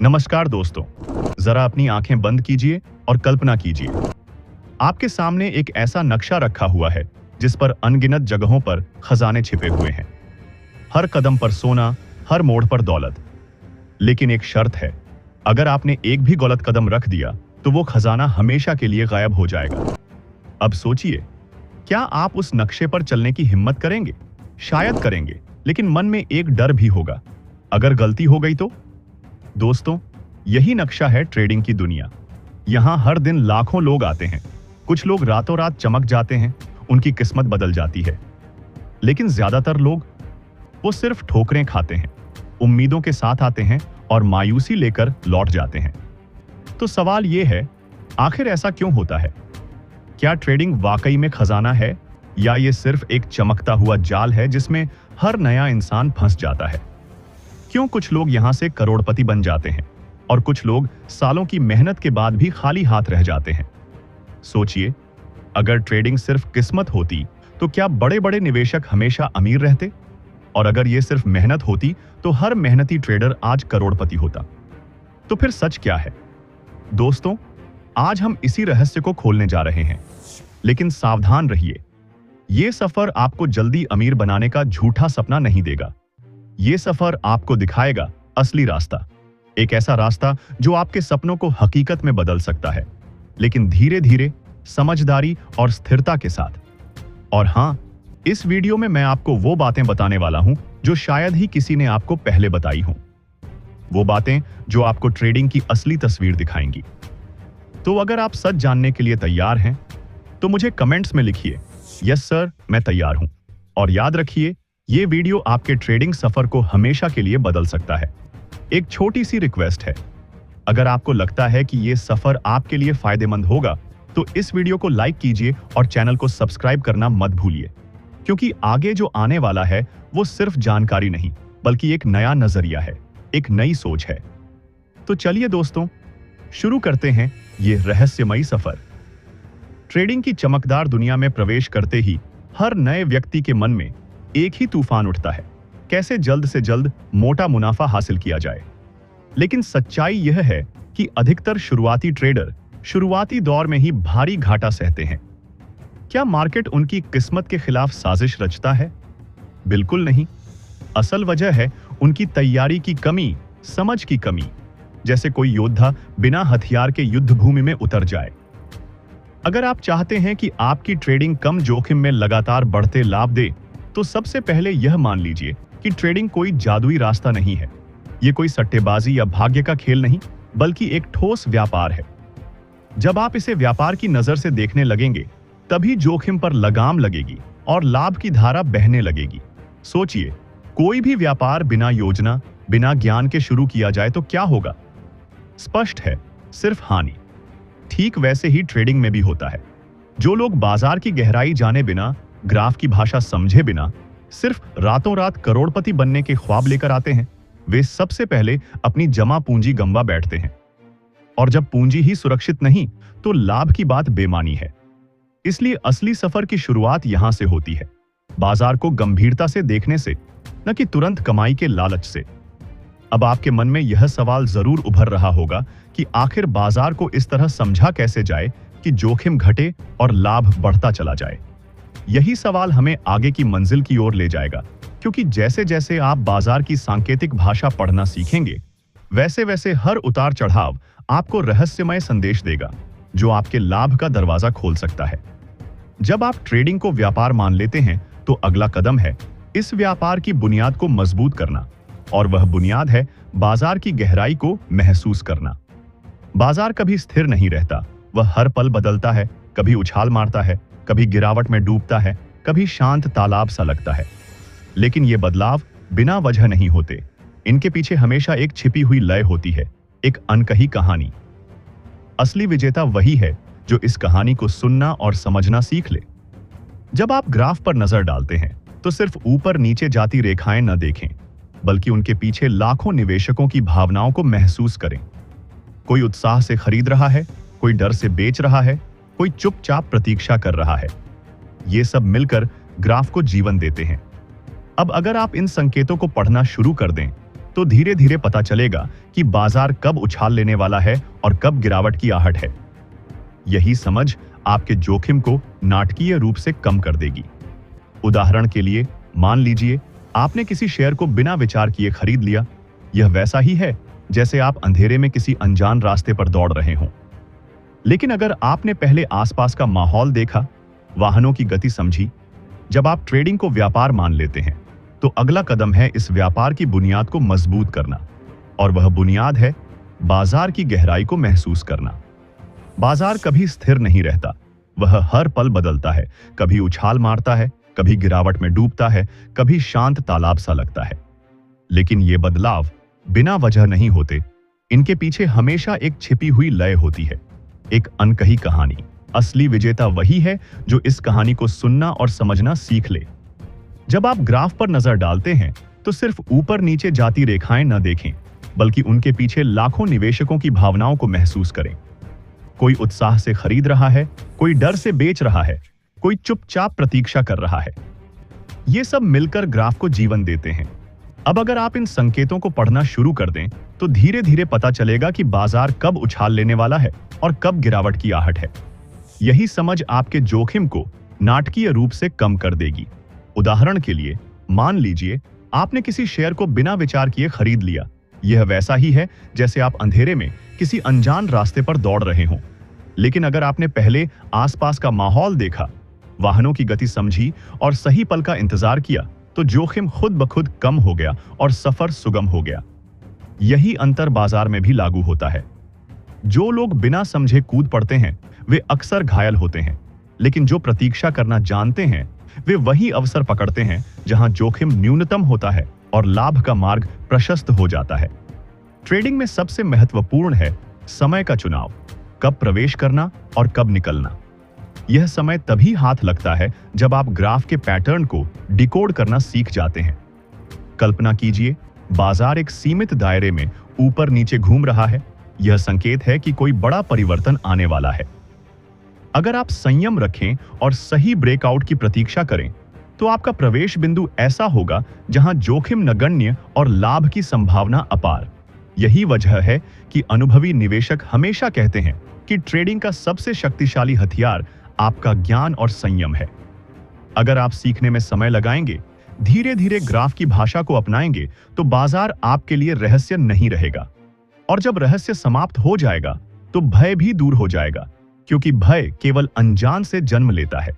नमस्कार दोस्तों, जरा अपनी आंखें बंद कीजिए और कल्पना कीजिए। आपके सामने एक ऐसा नक्शा रखा हुआ है जिस पर अनगिनत जगहों पर खजाने छिपे हुए हैं। हर कदम पर सोना, हर मोड़ पर दौलत। लेकिन एक शर्त है, अगर आपने एक भी गलत कदम रख दिया तो वो खजाना हमेशा के लिए गायब हो जाएगा। अब सोचिए, क्या आप उस नक्शे पर चलने की हिम्मत करेंगे? शायद करेंगे, लेकिन मन में एक डर भी होगा, अगर गलती हो गई तो? दोस्तों, यही नक्शा है ट्रेडिंग की दुनिया। यहां हर दिन लाखों लोग आते हैं। कुछ लोग रातों रात चमक जाते हैं, उनकी किस्मत बदल जाती है। लेकिन ज्यादातर लोग वो सिर्फ ठोकरें खाते हैं, उम्मीदों के साथ आते हैं और मायूसी लेकर लौट जाते हैं। तो सवाल यह है, आखिर ऐसा क्यों होता है? क्या ट्रेडिंग वाकई में खजाना है, या ये सिर्फ एक चमकता हुआ जाल है जिसमें हर नया इंसान फंस जाता है? क्यों कुछ लोग यहां से करोड़पति बन जाते हैं और कुछ लोग सालों की मेहनत के बाद भी खाली हाथ रह जाते हैं? सोचिए, अगर ट्रेडिंग सिर्फ किस्मत होती तो क्या बड़े बड़े निवेशक हमेशा अमीर रहते? और अगर ये सिर्फ मेहनत होती तो हर मेहनती ट्रेडर आज करोड़पति होता। तो फिर सच क्या है? दोस्तों, आज हम इसी रहस्य को खोलने जा रहे हैं। लेकिन सावधान रहिए, ये सफर आपको जल्दी अमीर बनाने का झूठा सपना नहीं देगा। ये सफर आपको दिखाएगा असली रास्ता, एक ऐसा रास्ता जो आपके सपनों को हकीकत में बदल सकता है, लेकिन धीरे धीरे, समझदारी और स्थिरता के साथ। और हां, इस वीडियो में मैं आपको वो बातें बताने वाला हूं जो शायद ही किसी ने आपको पहले बताई हों। वो बातें जो आपको ट्रेडिंग की असली तस्वीर दिखाएंगी। तो अगर आप सच जानने के लिए तैयार हैं तो मुझे कमेंट्स में लिखिए, यस सर, मैं तैयार हूं। और याद रखिए, ये वीडियो आपके ट्रेडिंग सफर को हमेशा के लिए बदल सकता है। एक छोटी सी रिक्वेस्ट है, अगर आपको लगता है कि ये सफर आपके लिए फायदेमंद होगा तो इस वीडियो को लाइक कीजिए और चैनल को सब्सक्राइब करना मत भूलिए, क्योंकि आगे जो आने वाला है वो सिर्फ जानकारी नहीं, बल्कि एक नया नजरिया है, एक नई सोच है। तो चलिए दोस्तों, शुरू करते हैं ये रहस्यमयी सफर। ट्रेडिंग की चमकदार दुनिया में प्रवेश करते ही हर नए व्यक्ति के मन में एक ही तूफान उठता है, कैसे जल्द से जल्द मोटा मुनाफा हासिल किया जाए। लेकिन सच्चाई यह है कि अधिकतर शुरुआती ट्रेडर शुरुआती दौर में ही भारी घाटा सहते हैं। क्या मार्केट उनकी किस्मत के खिलाफ साजिश रचता है? बिल्कुल नहीं। असल वजह है उनकी तैयारी की कमी, समझ की कमी। जैसे कोई योद्धा बिना हथियार के युद्ध भूमि में उतर जाए। अगर आप चाहते हैं कि आपकी ट्रेडिंग कम जोखिम में लगातार बढ़ते लाभ दे, तो सबसे पहले यह मान लीजिए कि ट्रेडिंग कोई जादुई रास्ता नहीं है। यह कोई सट्टेबाजी या भाग्य का खेल नहीं, बल्कि एक ठोस व्यापार है। जब आप इसे व्यापार की नजर से देखने लगेंगे, तभी जोखिम पर लगाम लगेगी और लाभ की धारा बहने लगेगी। सोचिए, कोई भी व्यापार बिना योजना, बिना ज्ञान के शुरू किया जाए तो क्या होगा? स्पष्ट है, सिर्फ हानि। ठीक वैसे ही ट्रेडिंग में भी होता है। जो लोग बाजार की गहराई जाने बिना, ग्राफ की भाषा समझे बिना सिर्फ रातों रात करोड़पति बनने के ख्वाब लेकर आते हैं, वे सबसे पहले अपनी जमा पूंजी गंवा बैठते हैं। और जब पूंजी ही सुरक्षित नहीं, तो लाभ की बात बेमानी है। इसलिए असली सफर की शुरुआत यहां से होती है, बाजार को गंभीरता से देखने से, न कि तुरंत कमाई के लालच से। अब आपके मन में यह सवाल जरूर उभर रहा होगा कि आखिर बाजार को इस तरह समझा कैसे जाए कि जोखिम घटे और लाभ बढ़ता चला जाए। यही सवाल हमें आगे की मंजिल की ओर ले जाएगा, क्योंकि जैसे जैसे आप बाजार की सांकेतिक भाषा पढ़ना सीखेंगे, वैसे वैसे हर उतार चढ़ाव आपको रहस्यमय संदेश देगा, जो आपके लाभ का दरवाजा खोल सकता है। जब आप ट्रेडिंग को व्यापार मान लेते हैं, तो अगला कदम है इस व्यापार की बुनियाद को मजबूत करना, और वह बुनियाद है बाजार की गहराई को महसूस करना। बाजार कभी स्थिर नहीं रहता, वह हर पल बदलता है, कभी उछाल मारता है, कभी गिरावट में डूबता है, कभी शांत तालाब सा लगता है। लेकिन ये बदलाव बिना वजह नहीं होते। इनके पीछे हमेशा एक छिपी हुई लय होती है, एक अनकही कहानी। असली विजेता वही है जो इस कहानी को सुनना और समझना सीख ले। जब आप ग्राफ पर नजर डालते हैं, तो सिर्फ ऊपर नीचे जाती रेखाएं न देखें, बल्कि उनके पीछे लाखों निवेशकों की भावनाओं को महसूस करें। कोई उत्साह से खरीद रहा है, कोई डर से बेच रहा है, कोई चुपचाप प्रतीक्षा कर रहा है। ये सब मिलकर ग्राफ को जीवन देते हैं। अब अगर आप इन संकेतों को पढ़ना शुरू कर दें, तो धीरे धीरे पता चलेगा कि बाजार कब उछाल लेने वाला है और कब गिरावट की आहट है। यही समझ आपके जोखिम को नाटकीय रूप से कम कर देगी। उदाहरण के लिए, मान लीजिए आपने किसी शेयर को बिना विचार किए खरीद लिया। यह वैसा ही है जैसे आप अंधेरे में किसी अनजान रास्ते पर दौड़ रहे हों। लेकिन अगर आपने पहले आसपास का माहौल देखा, वाहनों की गति समझी, जब आप ट्रेडिंग को व्यापार मान लेते हैं, तो अगला कदम है इस व्यापार की बुनियाद को मजबूत करना। और वह बुनियाद है बाजार की गहराई को महसूस करना। बाजार कभी स्थिर नहीं रहता, वह हर पल बदलता है। कभी उछाल मारता है, कभी गिरावट में डूबता है, कभी शांत तालाब सा लगता है। लेकिन ये बदलाव बिना वजह नहीं होते। इनके पीछे हमेशा एक छिपी हुई लय होती है, एक अनकही कहानी। असली विजेता वही है जो इस कहानी को सुनना और समझना सीख ले। जब आप ग्राफ पर नजर डालते हैं तो सिर्फ ऊपर नीचे जाती रेखाएं न देखें, बल्कि उनके पीछे लाखों निवेशकों की भावनाओं को महसूस करें। कोई उत्साह से खरीद रहा है, कोई डर से बेच रहा है, कोई चुपचाप प्रतीक्षा कर रहा है। ये सब मिलकर ग्राफ को जीवन देते हैं। अब अगर आप इन संकेतों को पढ़ना शुरू कर दें तो धीरे धीरे पता चलेगा कि बाजार कब उछाल लेने वाला है और कब गिरावट की आहट है। यही समझ आपके जोखिम को नाटकीय रूप से कम कर देगी। उदाहरण के लिए, मान लीजिए आपने किसी शेयर को बिना विचार किए खरीद लिया। यह वैसा ही है जैसे आप अंधेरे में किसी अनजान रास्ते पर दौड़ रहे हों। लेकिन अगर आपने पहले आसपास का माहौल देखा, वाहनों की गति समझी और सही पल का इंतजार किया, तो जोखिम खुद ब खुद कम हो गया और सफर सुगम हो गया। यही अंतर बाजार में भी लागू होता है। जो लोग बिना समझे कूद पड़ते हैं वे अक्सर घायल होते हैं, लेकिन जो प्रतीक्षा करना जानते हैं वे वही अवसर पकड़ते हैं जहां जोखिम न्यूनतम होता है और लाभ का मार्ग प्रशस्त हो जाता है। ट्रेडिंग में सबसे महत्वपूर्ण है समय का चुनाव, कब प्रवेश करना और कब निकलना। यह समय तभी हाथ लगता है जब आप ग्राफ के पैटर्न को डिकोड करना सीख जाते हैं। कल्पना कीजिए, बाजार एक सीमित दायरे में ऊपर नीचे घूम रहा है। यह संकेत है कि कोई बड़ा परिवर्तन आने वाला है। अगर आप संयम रखें और सही ब्रेकआउट की प्रतीक्षा करें, तो आपका प्रवेश बिंदु ऐसा होगा जहां जोखिम नगण्य और लाभ की संभावना अपार। यही वजह है कि अनुभवी निवेशक हमेशा कहते हैं कि ट्रेडिंग का सबसे शक्तिशाली हथियार आपका ज्ञान और संयम है। अगर आप सीखने में समय लगाएंगे, धीरे धीरे ग्राफ की भाषा को अपनाएंगे, तो बाजार आपके लिए रहस्य नहीं रहेगा। और जब रहस्य समाप्त हो जाएगा तो भय भी दूर हो जाएगा, क्योंकि भय केवल अनजान से जन्म लेता है।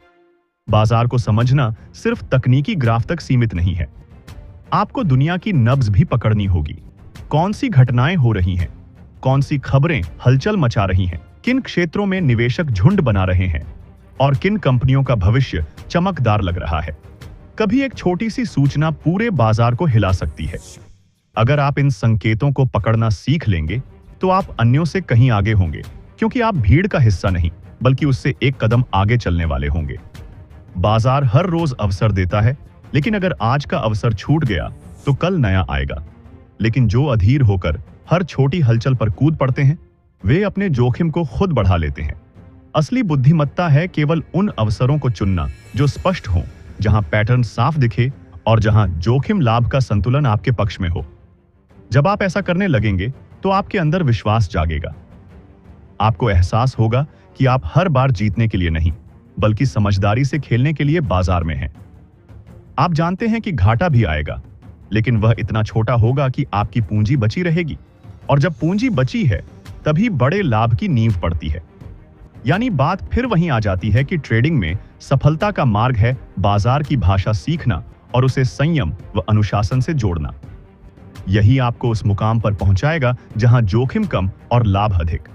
बाजार को समझना सिर्फ तकनीकी ग्राफ तक सीमित नहीं है। आपको दुनिया की नब्ज भी पकड़नी होगी। कौन सी घटनाएं हो रही हैं, कौन सी खबरें हलचल मचा रही हैं, किन क्षेत्रों में निवेशक झुंड बना रहे हैं और किन कंपनियों का भविष्य चमकदार लग रहा है। कभी एक छोटी सी सूचना पूरे बाजार को हिला सकती है। अगर आप इन संकेतों को पकड़ना सीख लेंगे तो आप अन्यों से कहीं आगे होंगे, क्योंकि आप भीड़ का हिस्सा नहीं बल्कि उससे एक कदम आगे चलने वाले होंगे। बाजार हर रोज अवसर देता है, लेकिन अगर आज का अवसर छूट गया तो कल नया आएगा। लेकिन जो अधीर होकर हर छोटी हलचल पर कूद पड़ते हैं, वे अपने जोखिम को खुद बढ़ा लेते हैं। असली बुद्धिमत्ता है केवल उन अवसरों को चुनना जो स्पष्ट हों, जहां पैटर्न साफ दिखे और जहां जोखिम लाभ का संतुलन आपके पक्ष में हो। जब आप ऐसा करने लगेंगे तो आपके अंदर विश्वास जागेगा। आपको एहसास होगा कि आप हर बार जीतने के लिए नहीं, बल्कि समझदारी से खेलने के लिए बाजार में हैं। आप जानते हैं कि घाटा भी आएगा, लेकिन वह इतना छोटा होगा कि आपकी पूंजी बची रहेगी। और जब पूंजी बची है, तभी बड़े लाभ की नींव पड़ती है। यानी बात फिर वहीं आ जाती है कि ट्रेडिंग में सफलता का मार्ग है बाजार की भाषा सीखना और उसे संयम व अनुशासन से जोड़ना। यही आपको उस मुकाम पर पहुंचाएगा जहां जोखिम कम और लाभ अधिक।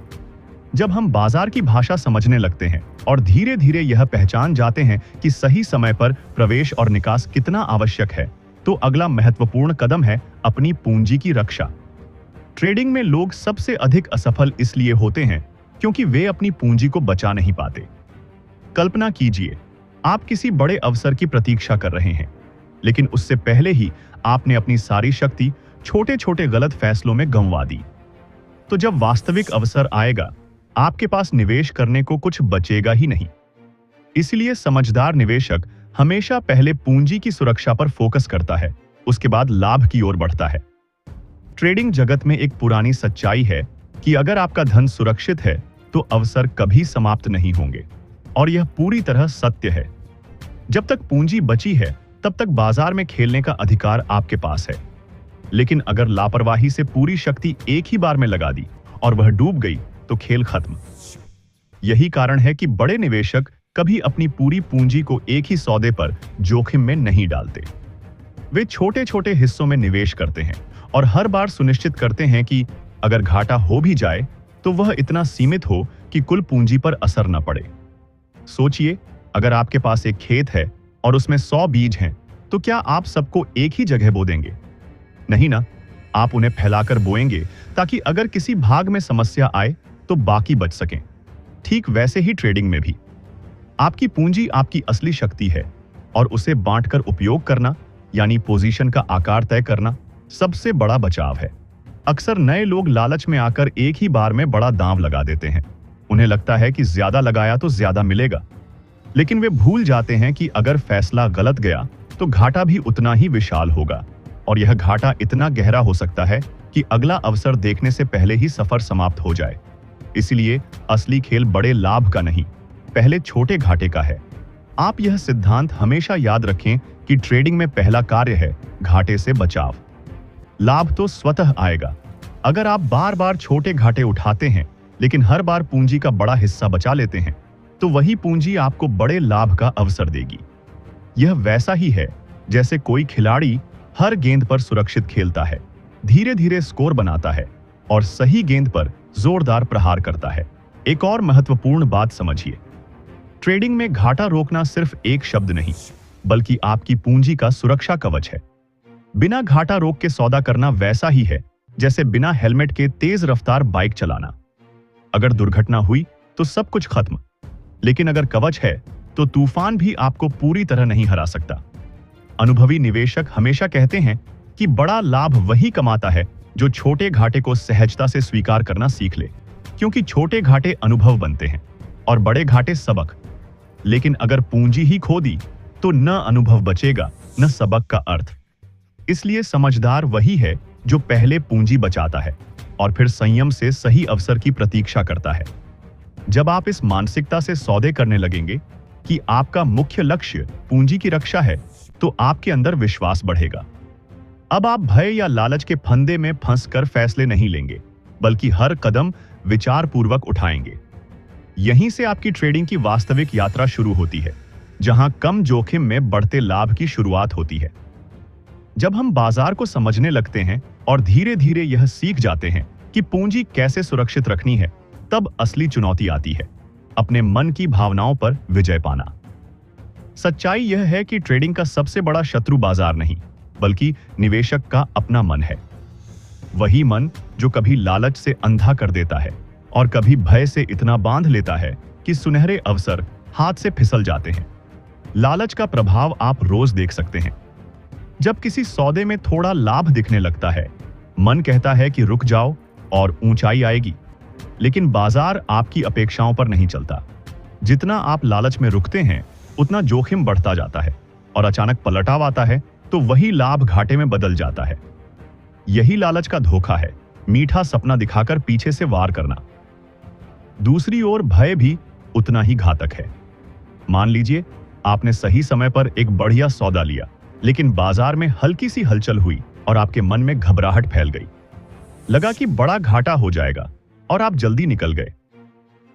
जब हम बाजार की भाषा समझने लगते हैं और धीरे धीरे यह पहचान जाते हैं कि सही समय पर प्रवेश और निकास कितना आवश्यक है, तो अगला महत्वपूर्ण कदम है अपनी पूंजी की रक्षा। ट्रेडिंग में लोग सबसे अधिक असफल इसलिए होते हैं क्योंकि वे अपनी पूंजी को बचा नहीं पाते। कल्पना कीजिए, आप किसी बड़े अवसर की प्रतीक्षा कर रहे हैं, लेकिन उससे पहले ही आपने अपनी सारी शक्ति छोटे छोटे गलत फैसलों में गंवा दी। तो जब वास्तविक अवसर आएगा, आपके पास निवेश करने को कुछ बचेगा ही नहीं। इसलिए समझदार निवेशक हमेशा पहले पूंजी की सुरक्षा पर फोकस करता है, उसके बाद लाभ की ओर बढ़ता है। ट्रेडिंग जगत में एक पुरानी सच्चाई है कि अगर आपका धन सुरक्षित है तो अवसर कभी समाप्त नहीं होंगे, और यह पूरी तरह सत्य है। जब तक पूंजी बची है तब तक बाजार में खेलने का अधिकार आपके पास है, लेकिन अगर लापरवाही से पूरी शक्ति एक ही बार में लगा दी और वह डूब गई तो खेल खत्म। यही कारण है कि बड़े निवेशक कभी अपनी पूरी पूंजी को एक ही सौदे पर जोखिम में नहीं डालते। वे छोटे छोटे हिस्सों में निवेश करते हैं और हर बार सुनिश्चित करते हैं कि अगर घाटा हो भी जाए तो वह इतना सीमित हो कि कुल पूंजी पर असर न पड़े। सोचिए, अगर आपके पास एक खेत है और उसमें 100 बीज हैं, तो क्या आप सबको एक ही जगह बो देंगे? नहीं ना, आप उन्हें फैलाकर बोएंगे ताकि अगर किसी भाग में समस्या आए तो बाकी बच सकें। ठीक वैसे ही ट्रेडिंग में भी आपकी पूंजी आपकी असली शक्ति है, और उसे बांटकर उपयोग करना यानी पोजीशन का आकार तय करना सबसे बड़ा बचाव है। अक्सर नए लोग लालच में आकर एक ही बार में बड़ा दांव लगा देते हैं। उन्हें लगता है कि ज्यादा लगाया तो ज्यादा मिलेगा, लेकिन वे भूल जाते हैं कि अगर फैसला गलत गया तो घाटा भी उतना ही विशाल होगा, और यह घाटा इतना गहरा हो सकता है कि अगला अवसर देखने से पहले ही सफर समाप्त हो जाए। इसलिए असली खेल बड़े लाभ का नहीं, पहले छोटे घाटे का है। आप यह सिद्धांत हमेशा याद रखें कि ट्रेडिंग में पहला कार्य है घाटे से बचाव। लाभ तो स्वतः आएगा। अगर आप बार बार छोटे घाटे उठाते हैं लेकिन हर बार पूंजी का बड़ा हिस्सा बचा लेते हैं, तो वही पूंजी आपको बड़े लाभ का अवसर देगी। यह वैसा ही है जैसे कोई खिलाड़ी हर गेंद पर सुरक्षित खेलता है, धीरे धीरे स्कोर बनाता है और सही गेंद पर जोरदार प्रहार करता है। एक और महत्वपूर्ण बात समझिए, ट्रेडिंग में घाटा रोकना सिर्फ एक शब्द नहीं, बल्कि आपकी पूंजी का सुरक्षा कवच है। बिना घाटा रोक के सौदा करना वैसा ही है जैसे बिना हेलमेट के तेज रफ्तार बाइक चलाना। अगर दुर्घटना हुई तो सब कुछ खत्म, लेकिन अगर कवच है तो तूफान भी आपको पूरी तरह नहीं हरा सकता। अनुभवी निवेशक हमेशा कहते हैं कि बड़ा लाभ वही कमाता है जो छोटे घाटे को सहजता से स्वीकार करना सीख ले, क्योंकि छोटे घाटे अनुभव बनते हैं और बड़े घाटे सबक। लेकिन अगर पूंजी ही खो दी तो न अनुभव बचेगा न सबक का अर्थ। इसलिए समझदार वही है जो पहले पूंजी बचाता है और फिर संयम से सही अवसर की प्रतीक्षा करता है। जब आप इस मानसिकता से सौदे करने लगेंगे कि आपका मुख्य लक्ष्य पूंजी की रक्षा है, तो आपके अंदर विश्वास बढ़ेगा। अब आप भय या लालच के फंदे में फंसकर फैसले नहीं लेंगे, बल्कि हर कदम विचार पूर्वक उठाएंगे। यहीं से आपकी ट्रेडिंग की वास्तविक यात्रा शुरू होती है, जहां कम जोखिम में बढ़ते लाभ की शुरुआत होती है। जब हम बाजार को समझने लगते हैं और धीरे धीरे यह सीख जाते हैं कि पूंजी कैसे सुरक्षित रखनी है, तब असली चुनौती आती है अपने मन की भावनाओं पर विजय पाना। सच्चाई यह है कि ट्रेडिंग का सबसे बड़ा शत्रु बाजार नहीं, बल्कि निवेशक का अपना मन है। वही मन जो कभी लालच से अंधा कर देता है और कभी भय से इतना बांध लेता है कि सुनहरे अवसर हाथ से फिसल जाते हैं। लालच का प्रभाव आप रोज देख सकते हैं। जब किसी सौदे में थोड़ा लाभ दिखने लगता है, मन कहता है कि रुक जाओ और ऊंचाई आएगी, लेकिन बाजार आपकी अपेक्षाओं पर नहीं चलता। जितना आप लालच में रुकते हैं, उतना जोखिम बढ़ता जाता है और अचानक पलटाव आता है तो वही लाभ घाटे में बदल जाता है। यही लालच का धोखा है, मीठा सपना दिखाकर पीछे से वार करना। दूसरी ओर भय भी उतना ही घातक है। मान लीजिए आपने सही समय पर एक बढ़िया सौदा लिया, लेकिन बाजार में हल्की सी हलचल हुई और आपके मन में घबराहट फैल गई। लगा कि बड़ा घाटा हो जाएगा और आप जल्दी निकल गए।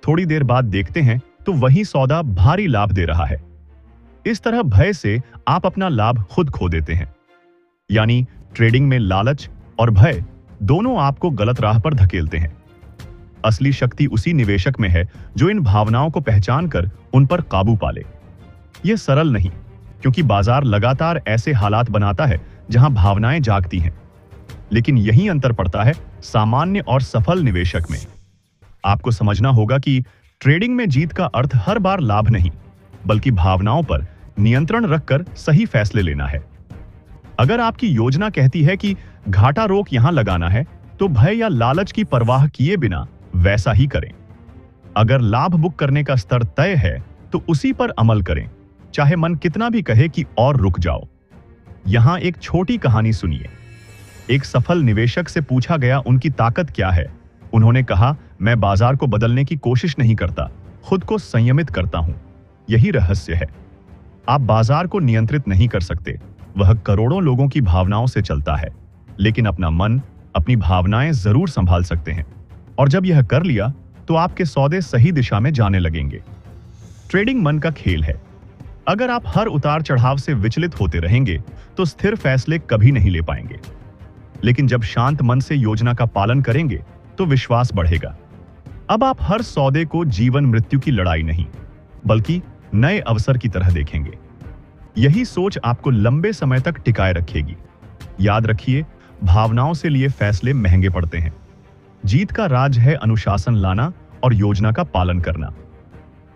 थोड़ी देर बाद देखते हैं तो वही सौदा भारी लाभ दे रहा है। इस तरह भय से आप अपना लाभ खुद खो देते हैं। यानी ट्रेडिंग में लालच और भय दोनों आपको गलत राह पर धकेलते हैं। असली शक्ति उसी निवेशक में है जो इन भावनाओं को पहचान कर उन पर काबू पाले। यह सरल नहीं, क्योंकि बाजार लगातार ऐसे हालात बनाता है जहां भावनाएं जागती हैं। लेकिन यही अंतर पड़ता है सामान्य और सफल निवेशक में। आपको समझना होगा कि ट्रेडिंग में जीत का अर्थ हर बार लाभ नहीं, बल्कि भावनाओं पर नियंत्रण रखकर सही फैसले लेना है। अगर आपकी योजना कहती है कि घाटा रोक यहां लगाना है, तो भय या लालच की परवाह किए बिना वैसा ही करें। अगर लाभ बुक करने का स्तर तय है, तो उसी पर अमल करें, चाहे मन कितना भी कहे कि और रुक जाओ। यहां एक छोटी कहानी सुनिए। एक सफल निवेशक से पूछा गया उनकी ताकत क्या है। उन्होंने कहा, मैं बाजार को बदलने की कोशिश नहीं करता, खुद को संयमित करता हूं। यही रहस्य है। आप बाजार को नियंत्रित नहीं कर सकते, वह करोड़ों लोगों की भावनाओं से चलता है, लेकिन अपना मन, अपनी भावनाएं जरूर संभाल सकते हैं। और जब यह कर लिया तो आपके सौदे सही दिशा में जाने लगेंगे। ट्रेडिंग मन का खेल है। अगर आप हर उतार चढ़ाव से विचलित होते रहेंगे तो स्थिर फैसले कभी नहीं ले पाएंगे। लेकिन जब शांत मन से योजना का पालन करेंगे तो विश्वास बढ़ेगा। अब आप हर सौदे को जीवन मृत्यु की लड़ाई नहीं, बल्कि नए अवसर की तरह देखेंगे। यही सोच आपको लंबे समय तक टिकाए रखेगी। याद रखिए, भावनाओं से लिए फैसले महंगे पड़ते हैं। जीत का राज है अनुशासन लाना और योजना का पालन करना।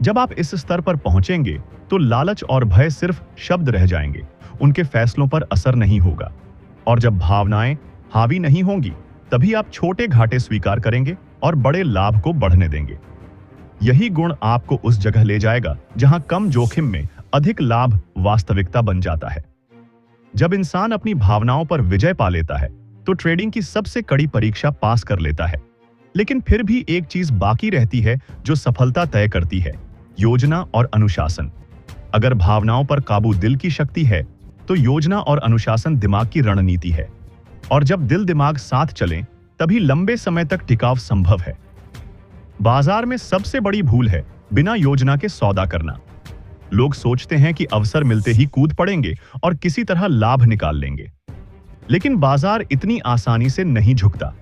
जब आप इस स्तर पर पहुंचेंगे तो लालच और भय सिर्फ शब्द रह जाएंगे, उनके फैसलों पर असर नहीं होगा। और जब भावनाएं हावी नहीं होंगी, तभी आप छोटे घाटे स्वीकार करेंगे और बड़े लाभ को बढ़ने देंगे। यही गुण आपको उस जगह ले जाएगा जहां कम जोखिम में अधिक लाभ वास्तविकता बन जाता है। जब इंसान अपनी भावनाओं पर विजय पा लेता है तो ट्रेडिंग की सबसे कड़ी परीक्षा पास कर लेता है। लेकिन फिर भी एक चीज बाकी रहती है जो सफलता तय करती है, योजना और अनुशासन। अगर भावनाओं पर काबू दिल की शक्ति है तो योजना और अनुशासन दिमाग की रणनीति है। और जब दिल दिमाग साथ चलें, तभी लंबे समय तक टिकाव संभव है। बाजार में सबसे बड़ी भूल है बिना योजना के सौदा करना। लोग सोचते हैं कि अवसर मिलते ही कूद पड़ेंगे और किसी तरह लाभ निकाल लेंगे। लेकिन बाजार इतनी आसानी से नहीं झुकता।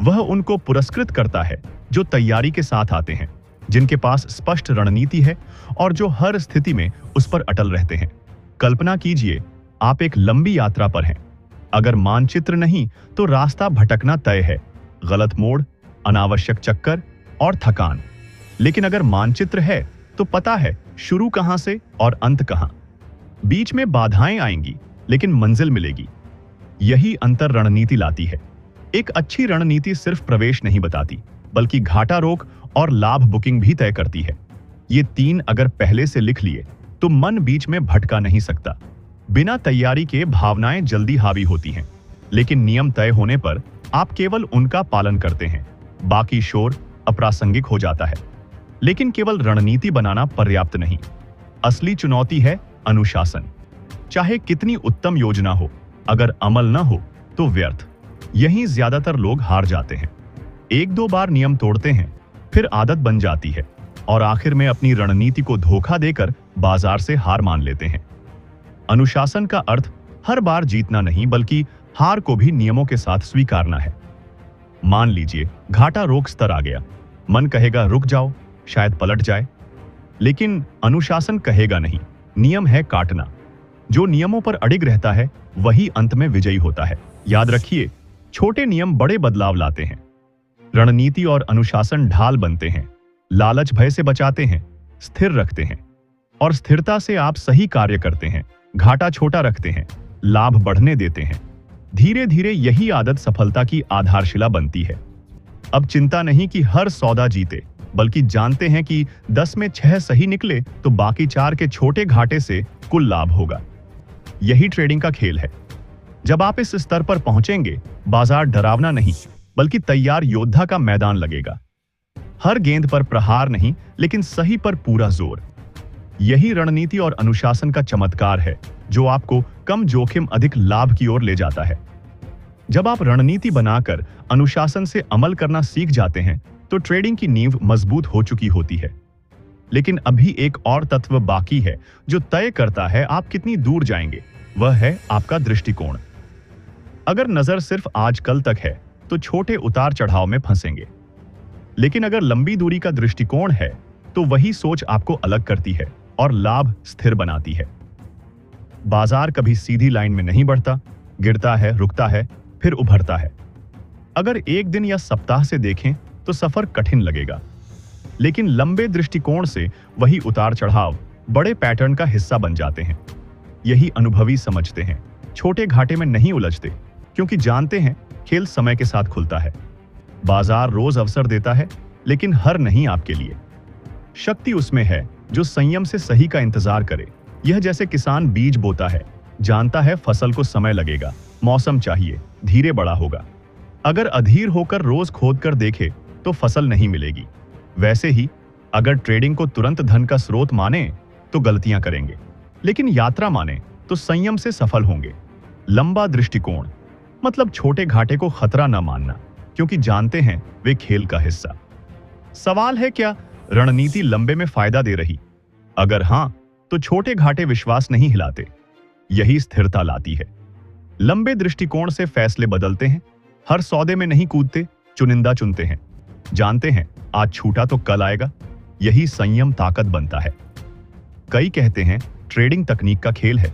वह उनको पुरस्कृत करता है जो तैयारी के साथ आते हैं, जिनके पास स्पष्ट रणनीति है और जो हर स्थिति में उस पर अटल रहते हैं। कल्पना कीजिए, आप एक लंबी यात्रा पर हैं। अगर मानचित्र नहीं तो रास्ता भटकना तय है, गलत मोड़, अनावश्यक चक्कर और थकान। लेकिन अगर मानचित्र है तो पता है शुरू कहां से और अंत कहां। बीच में बाधाएं आएंगी लेकिन मंजिल मिलेगी। यही अंतर रणनीति लाती है। एक अच्छी रणनीति सिर्फ प्रवेश नहीं बताती, बल्कि घाटा रोक और लाभ बुकिंग भी तय करती है। ये तीन अगर पहले से लिख लिए तो मन बीच में भटका नहीं सकता। बिना तैयारी के भावनाएं जल्दी हावी होती हैं, लेकिन नियम तय होने पर आप केवल उनका पालन करते हैं। बाकी शोर अप्रासंगिक हो जाता है। लेकिन केवल रणनीति बनाना पर्याप्त नहीं। असली चुनौती है अनुशासन। चाहे कितनी उत्तम योजना हो, अगर अमल न हो तो व्यर्थ। यहीं ज्यादातर लोग हार जाते हैं। एक दो बार नियम तोड़ते हैं, फिर आदत बन जाती है और आखिर में अपनी रणनीति को धोखा देकर बाजार से हार मान लेते हैं। अनुशासन का अर्थ हर बार जीतना नहीं, बल्कि हार को भी नियमों के साथ स्वीकारना है। मान लीजिए घाटा रोक स्तर आ गया, मन कहेगा रुक जाओ, शायद पलट जाए। लेकिन अनुशासन कहेगा नहीं, नियम है काटना। जो नियमों पर अडिग रहता है वही अंत में विजयी होता है। याद रखिए, छोटे नियम बड़े बदलाव लाते हैं। रणनीति और अनुशासन ढाल बनते हैं, लालच भय से बचाते हैं, स्थिर रखते हैं। और स्थिरता से आप सही कार्य करते हैं, घाटा छोटा रखते हैं, लाभ बढ़ने देते हैं। धीरे धीरे यही आदत सफलता की आधारशिला बनती है। अब चिंता नहीं कि हर सौदा जीते, बल्कि जानते हैं कि 10 में 6 सही निकले तो बाकी 4 के छोटे घाटे से कुल लाभ होगा। यही ट्रेडिंग का खेल है। जब आप इस स्तर पर पहुंचेंगे, बाजार डरावना नहीं, बल्कि तैयार योद्धा का मैदान लगेगा। हर गेंद पर प्रहार नहीं, लेकिन सही पर पूरा जोर। यही रणनीति और अनुशासन का चमत्कार है, जो आपको कम जोखिम अधिक लाभ की ओर ले जाता है। जब आप रणनीति बनाकर अनुशासन से अमल करना सीख जाते हैं, तो ट्रेडिंग की नींव मजबूत हो चुकी होती है। लेकिन अभी एक और तत्व बाकी है जो तय करता है आप कितनी दूर जाएंगे। वह है आपका दृष्टिकोण। अगर नजर सिर्फ आज कल तक है तो छोटे उतार चढ़ाव में फंसेंगे। लेकिन अगर लंबी दूरी का दृष्टिकोण है तो वही सोच आपको अलग करती है और लाभ स्थिर बनाती है। बाजार कभी सीधी लाइन में नहीं बढ़ता, गिरता है, रुकता है, फिर उभरता है। अगर एक दिन या सप्ताह से देखें तो सफर कठिन लगेगा, लेकिन लंबे दृष्टिकोण से वही उतार चढ़ाव बड़े पैटर्न का हिस्सा बन जाते हैं। यही अनुभवी समझते हैं, छोटे घाटे में नहीं उलझते, क्योंकि जानते हैं खेल समय के साथ खुलता है। बाजार रोज अवसर देता है, लेकिन हर नहीं आपके लिए। शक्ति उसमें है जो संयम से सही का इंतजार करे। यह जैसे किसान बीज बोता है, जानता है फसल को समय लगेगा, मौसम चाहिए, धीरे बड़ा होगा। अगर अधीर होकर रोज खोद कर देखे तो फसल नहीं मिलेगी। वैसे ही अगर ट्रेडिंग को तुरंत धन का स्रोत माने तो गलतियां करेंगे, लेकिन यात्रा माने तो संयम से सफल होंगे। लंबा दृष्टिकोण मतलब छोटे घाटे को खतरा न मानना, क्योंकि जानते हैं वे खेल का हिस्सा। सवाल है, क्या रणनीति लंबे में फायदा दे रही? अगर हां, तो छोटे घाटे विश्वास नहीं हिलाते। यही स्थिरता लाती है। लंबे दृष्टिकोण से फैसले बदलते हैं, हर सौदे में नहीं कूदते, चुनिंदा चुनते हैं। जानते हैं आज छूटा तो कल आएगा। यही संयम ताकत बनता है। कई कहते हैं ट्रेडिंग तकनीक का खेल है,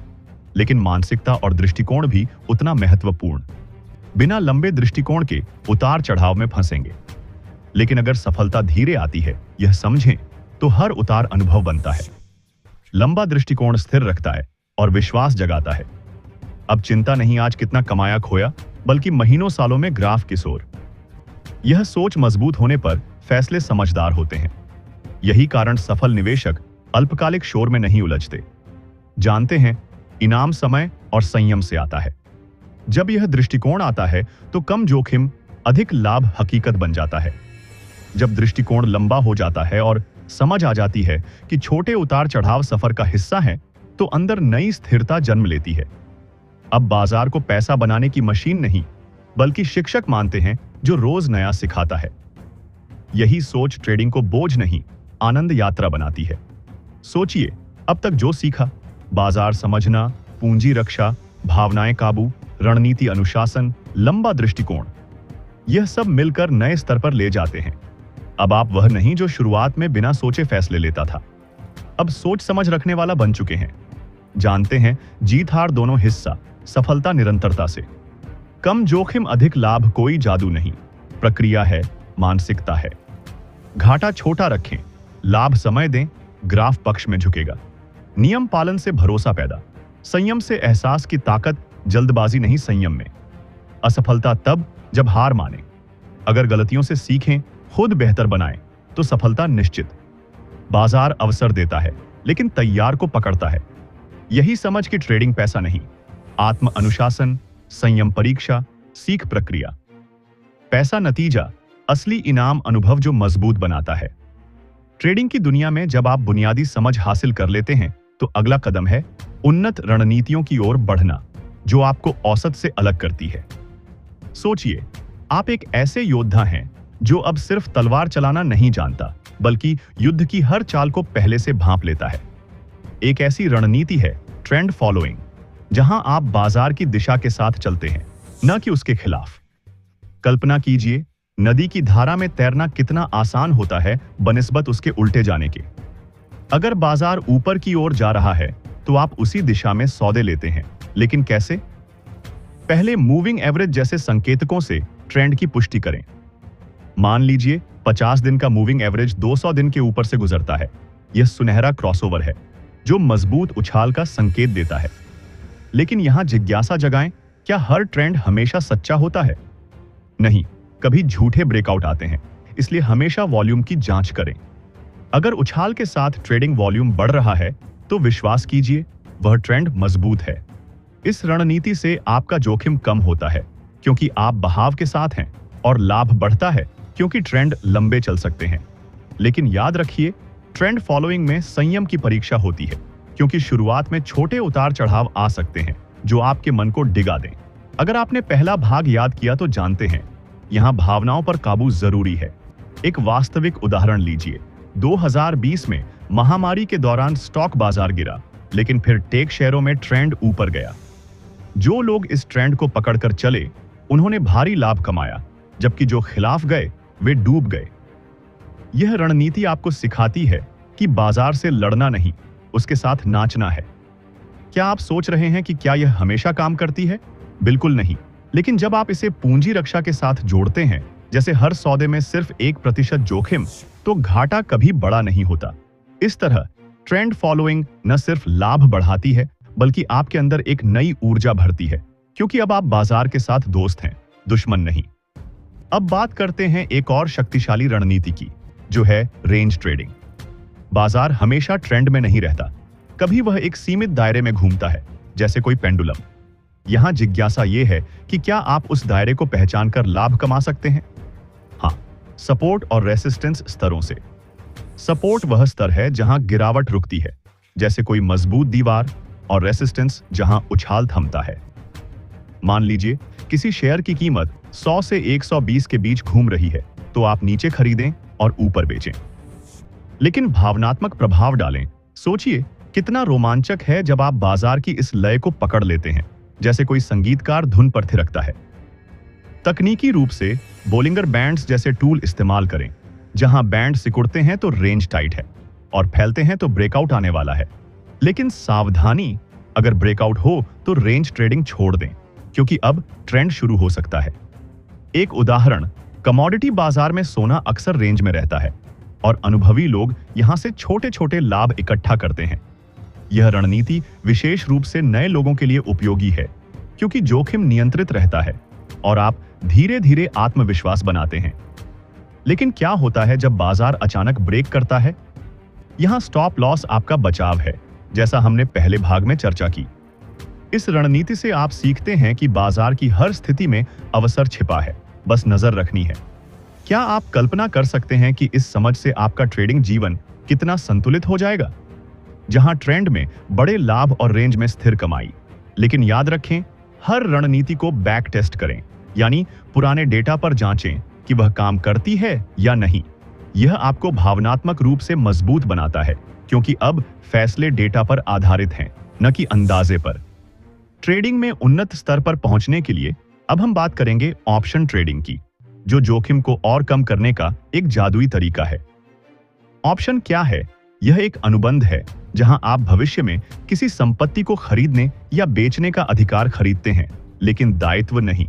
लेकिन मानसिकता और दृष्टिकोण भी उतना महत्वपूर्ण। बिना लंबे दृष्टिकोण के उतार चढ़ाव में फंसेंगे, लेकिन अगर सफलता धीरे आती है, यह समझें, तो हर उतार अनुभव बनता है। लंबा दृष्टिकोण स्थिर रखता है और विश्वास जगाता है। अब चिंता नहीं आज कितना कमाया खोया, बल्कि महीनों सालों में ग्राफ की सोर। यह सोच मजबूत होने पर फैसले समझदार होते हैं। यही कारण सफल निवेशक अल्पकालिक शोर में नहीं उलझते। जानते हैं इनाम समय और संयम से आता है। जब यह दृष्टिकोण आता है तो कम जोखिम अधिक लाभ हकीकत बन जाता है। जब दृष्टिकोण लंबा हो जाता है और समझ आ जाती है कि छोटे उतार चढ़ाव सफर का हिस्सा हैं, तो अंदर नई स्थिरता जन्म लेती है। अब बाजार को पैसा बनाने की मशीन नहीं, बल्कि शिक्षक मानते हैं जो रोज नया सिखाता है। यही सोच ट्रेडिंग को बोझ नहीं, आनंद यात्रा बनाती है। सोचिए, अब तक जो सीखा, बाजार समझना, पूंजी रक्षा, भावनाएं काबू, रणनीति अनुशासन, लंबा दृष्टिकोण, यह सब मिलकर नए स्तर पर ले जाते हैं। अब आप वह नहीं जो शुरुआत में बिना सोचे फैसले लेता था। अब सोच समझ रखने वाला बन चुके हैं। जानते हैं जीत हार दोनों हिस्सा, सफलता निरंतरता से। कम जोखिम अधिक लाभ कोई जादू नहीं, प्रक्रिया है, मानसिकता है। घाटा छोटा रखें, लाभ समय दें, ग्राफ पक्ष में झुकेगा। नियम पालन से भरोसा पैदा, संयम से एहसास की ताकत, जल्दबाजी नहीं संयम में। असफलता तब जब हार माने। अगर गलतियों से सीखें, खुद बेहतर बनाएं, तो सफलता निश्चित। बाजार अवसर देता है, लेकिन तैयार को पकड़ता है। यही समझ कि ट्रेडिंग पैसा नहीं, आत्म अनुशासन, संयम परीक्षा, सीख प्रक्रिया। पैसा नतीजा, असली इनाम अनुभव जो मजबूत बनाता है। ट्रेडिंग की दुनिया में जब आप बुनियादी समझ हासिल कर लेते हैं, तो अगला कदम है उन्नत रणनीतियों की ओर बढ़ना, जो आपको औसत से अलग करती है। सोचिए, आप एक ऐसे योद्धा हैं जो अब सिर्फ तलवार चलाना नहीं जानता, बल्कि युद्ध की हर चाल को पहले से भांप लेता है। एक ऐसी रणनीति है ट्रेंड फॉलोइंग, जहां आप बाजार की दिशा के साथ चलते हैं, न कि उसके खिलाफ। कल्पना कीजिए, नदी की धारा में तैरना कितना आसान होता है बनिस्बत उसके उल्टे जाने के। अगर बाजार ऊपर की ओर जा रहा है, तो आप उसी दिशा में सौदे लेते हैं, लेकिन कैसे? पहले मूविंग एवरेज जैसे संकेतकों से ट्रेंड की पुष्टि करें। मान लीजिए 50 दिन का मूविंग एवरेज 200 दिन के ऊपर से गुजरता है। यह सुनहरा क्रॉसओवर है, जो मजबूत उछाल का संकेत देता है। लेकिन यहां जिज्ञासा जगाएं, क्या हर ट्रेंड हमेशा सच्चा होता है? नहीं, कभी झूठे ब्रेकआउट आते हैं। इसलिए हमेशा वॉल्यूम की जांच करें। अगर उछाल के साथ ट्रेडिंग वॉल्यूम बढ़ रहा है, तो विश्वास कीजिए वह ट्रेंड मजबूत है। इस रणनीति से आपका जोखिम कम होता है, क्योंकि आप बहाव के साथ हैं, और लाभ बढ़ता है, क्योंकि ट्रेंड लंबे चल सकते हैं। लेकिन याद रखिए, ट्रेंड फॉलोइंग में संयम की परीक्षा होती है, क्योंकि शुरुआत में छोटे उतार चढ़ाव आ सकते हैं जो आपके मन को डिगा दें। अगर आपने पहला भाग याद किया तो जानते हैं यहां भावनाओं पर काबू जरूरी है। एक वास्तविक उदाहरण लीजिए। 2020 में महामारी के दौरान स्टॉक बाजार गिरा, लेकिन फिर टेक शेयरों में ट्रेंड ऊपर गया। जो लोग इस ट्रेंड को पकड़कर चले, उन्होंने भारी लाभ कमाया, जबकि जो खिलाफ गए वे डूब गए। यह रणनीति आपको सिखाती है कि बाजार से लड़ना नहीं, उसके साथ नाचना है। क्या आप सोच रहे हैं कि क्या यह हमेशा काम करती है? बिल्कुल नहीं। लेकिन जब आप इसे पूंजी रक्षा के साथ जोड़ते हैं, जैसे हर सौदे में सिर्फ 1% जोखिम, तो घाटा कभी बड़ा नहीं होता। इस तरह ट्रेंड फॉलोइंग न सिर्फ लाभ बढ़ाती है, बल्कि आपके अंदर एक नई ऊर्जा भरती है, क्योंकि अब आप बाजार के साथ दोस्त हैं, दुश्मन नहीं। अब बात करते हैं एक और शक्तिशाली रणनीति की, जो है रेंज ट्रेडिंग। बाजार हमेशा ट्रेंड में नहीं रहता, कभी वह एक सीमित दायरे में घूमता है, जैसे कोई पेंडुलम। यहां जिज्ञासा यह है कि क्या आप उस दायरे को पहचान कर लाभ कमा सकते हैं? हाँ, सपोर्ट और रेसिस्टेंस स्तरों से। सपोर्ट वह स्तर है जहां गिरावट रुकती है, जैसे कोई मजबूत दीवार, और रेसिस्टेंस जहां उछाल थमता है। मान लीजिए किसी शेयर की कीमत 100 से 120 के बीच घूम रही है, तो आप नीचे खरीदें और ऊपर बेचें। लेकिन भावनात्मक प्रभाव डालें। सोचिए कितना रोमांचक है जब आप बाजार की इस लय को पकड़ लेते हैं, जैसे कोई संगीतकार धुन पर थिरकता है। तकनीकी रूप से बोलिंगर बैंड्स जैसे टूल इस्तेमाल करें। जहां बैंड सिकुड़ते हैं तो रेंज टाइट है, और फैलते हैं तो ब्रेकआउट आने वाला है। लेकिन सावधानी, अगर ब्रेकआउट हो तो रेंज ट्रेडिंग छोड़ दें, क्योंकि अब ट्रेंड शुरू हो सकता है। एक उदाहरण, कमोडिटी बाजार में सोना अक्सर रेंज में रहता है, और अनुभवी लोग यहां से छोटे छोटे लाभ इकट्ठा करते हैं। यह रणनीति विशेष रूप से नए लोगों के लिए उपयोगी है, क्योंकि जोखिम नियंत्रित रहता है और आप धीरे धीरे आत्मविश्वास बनाते हैं। लेकिन क्या होता है जब बाजार अचानक ब्रेक करता है? यहां स्टॉप लॉस आपका बचाव है, जैसा हमने पहले भाग में चर्चा की। इस रणनीति से आप सीखते हैं कि बाजार की हर स्थिति में अवसर छिपा है, बस नजर रखनी है। क्या आप कल्पना कर सकते हैं कि इस समझ से आपका ट्रेडिंग जीवन कितना संतुलित हो जाएगा? जहां ट्रेंड में बड़े लाभ और रेंज में स्थिर कमाई। लेकिन याद रखें, हर रणनीति को बैक टेस्ट करें, यानी पुराने डेटा पर जांचें कि वह काम करती है या नहीं। यह आपको भावनात्मक रूप से मजबूत बनाता है, क्योंकि अब फैसले डेटा पर आधारित हैं, न कि अंदाजे पर। ट्रेडिंग में उन्नत स्तर पर पहुंचने के लिए अब हम बात करेंगे ऑप्शन ट्रेडिंग की, जो जोखिम को और कम करने का एक जादुई तरीका है। ऑप्शन क्या है? यह एक अनुबंध है जहां आप भविष्य में किसी संपत्ति को खरीदने या बेचने का अधिकार खरीदते हैं, लेकिन दायित्व नहीं।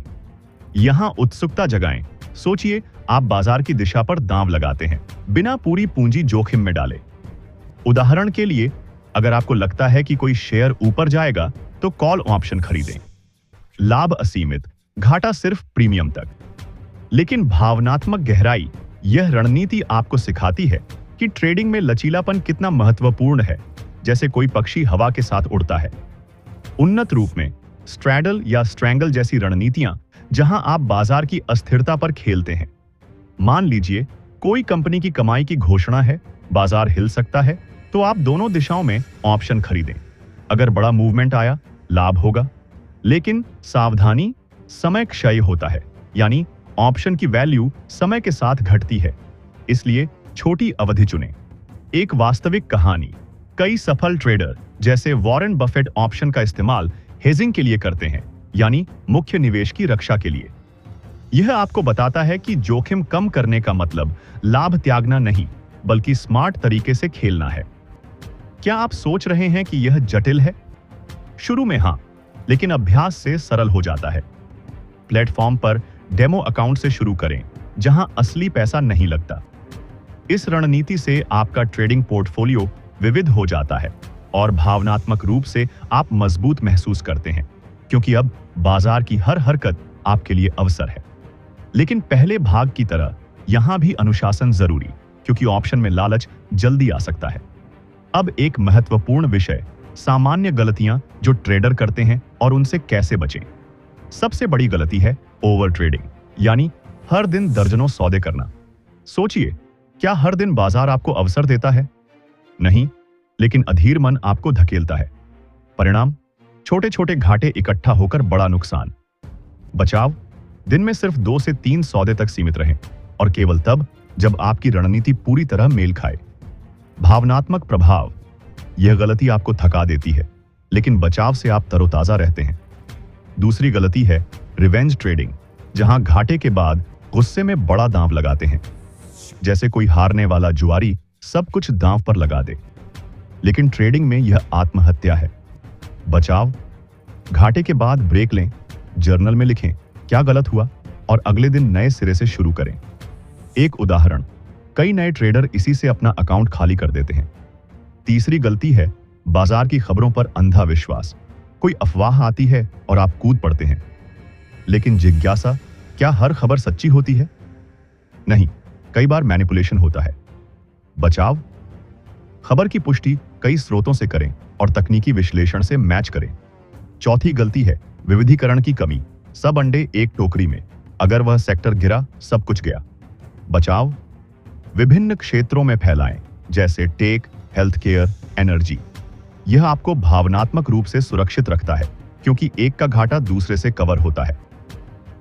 यहां उत्सुकता जगाएं। सोचिए आप बाजार की दिशा पर दांव लगाते हैं, बिना पूरी पूंजी जोखिम में डाले। उदाहरण के लिए, अगर आपको लगता है कि कोई शेयर ऊपर जाएगा तो कॉल ऑप्शन खरीदें। लाभ असीमित, घाटा सिर्फ प्रीमियम तक। लेकिन भावनात्मक गहराई, यह रणनीति आपको सिखाती है कि ट्रेडिंग में लचीलापन कितना महत्वपूर्ण है, जैसे कोई पक्षी हवा के साथ उड़ता है। उन्नत रूप में स्ट्रैडल या स्ट्रैंगल जैसी रणनीतियां, जहां आप बाजार की अस्थिरता पर खेलते हैं। मान लीजिए कोई कंपनी की कमाई की घोषणा है, बाजार हिल सकता है, तो आप दोनों दिशाओं में ऑप्शन खरीदें। अगर बड़ा मूवमेंट आया, लाभ होगा। लेकिन सावधानी, समय क्षय होता है, यानी ऑप्शन की वैल्यू समय के साथ घटती है। इसलिए छोटी अवधि चुनें। एक वास्तविक कहानी, कई सफल ट्रेडर जैसे वॉरेन बफेट ऑप्शन का इस्तेमाल हेजिंग के लिए करते हैं, यानी मुख्य निवेश की रक्षा के लिए। यह आपको बताता है कि जोखिम कम करने का मतलब लाभ त्यागना नहीं, बल्कि स्मार्ट तरीके से खेलना है। क्या आप सोच रहे हैं कि यह जटिल है? शुरू में हां, लेकिन अभ्यास से सरल हो जाता है। प्लेटफॉर्म पर डेमो अकाउंट से शुरू करें, जहां असली पैसा नहीं लगता। इस रणनीति से आपका ट्रेडिंग पोर्टफोलियो विविध हो जाता है और भावनात्मक रूप से आप मजबूत महसूस करते हैं, क्योंकि अब बाजार की हर हरकत आपके लिए अवसर है। लेकिन पहले भाग की तरह यहां भी अनुशासन जरूरी, क्योंकि ऑप्शन में लालच जल्दी आ सकता है। अब एक महत्वपूर्ण विषय, सामान्य गलतियां जो ट्रेडर करते हैं और उनसे कैसे बचें। सबसे बड़ी गलती है ओवर ट्रेडिंग, यानी हर दिन दर्जनों सौदे करना। सोचिए, क्या हर दिन बाजार आपको अवसर देता है? नहीं, लेकिन अधीर मन आपको धकेलता है। परिणाम, छोटे छोटे घाटे इकट्ठा होकर बड़ा नुकसान। बचाव, दिन में सिर्फ 2 से 3 सौदे तक सीमित रहें, और केवल तब जब आपकी रणनीति पूरी तरह मेल खाए। भावनात्मक प्रभाव, यह गलती आपको थका देती है, लेकिन बचाव से आप तरोताजा रहते हैं। दूसरी गलती है रिवेंज ट्रेडिंग, जहां घाटे के बाद गुस्से में बड़ा दांव लगाते हैं, जैसे कोई हारने वाला जुआरी सब कुछ दांव पर लगा दे। लेकिन ट्रेडिंग में यह आत्महत्या है। बचाव, घाटे के बाद ब्रेक लें, जर्नल में लिखें क्या गलत हुआ, और अगले दिन नए सिरे से शुरू करें। एक उदाहरण, कई नए ट्रेडर इसी से अपना अकाउंट खाली कर देते हैं। तीसरी गलती है बाजार की खबरों पर अंधा विश्वास। कोई अफवाह आती है और आप कूद पड़ते हैं। लेकिन जिज्ञासा, क्या हर खबर सच्ची होती है? नहीं, कई बार मैनिपुलेशन होता है। बचाव, खबर की पुष्टि कई स्रोतों से करें और तकनीकी विश्लेषण से मैच करें। चौथी गलती है विविधीकरण की कमी। सब अंडे एक टोकरी में, अगर वह सेक्टर गिरा सब कुछ गया। बचाव, विभिन्न क्षेत्रों में फैलाएं, जैसे टेक, हेल्थ केयर, एनर्जी। यह आपको भावनात्मक रूप से सुरक्षित रखता है, क्योंकि एक का घाटा दूसरे से कवर होता है।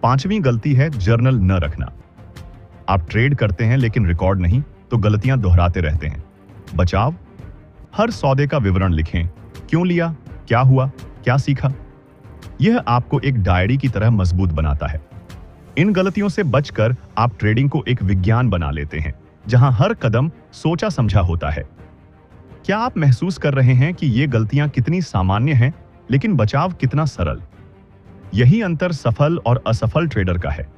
पांचवी गलती है जर्नल न रखना। आप ट्रेड करते हैं लेकिन रिकॉर्ड नहीं, तो गलतियां दोहराते रहते हैं। बचाव, हर सौदे का विवरण लिखें, क्यों लिया, क्या हुआ, क्या सीखा। यह आपको एक डायरी की तरह मजबूत बनाता है। इन गलतियों से बचकर आप ट्रेडिंग को एक विज्ञान बना लेते हैं, जहां हर कदम सोचा समझा होता है। क्या आप महसूस कर रहे हैं कि ये गलतियां कितनी सामान्य हैं, लेकिन बचाव कितना सरल? यही अंतर सफल और असफल ट्रेडर का है।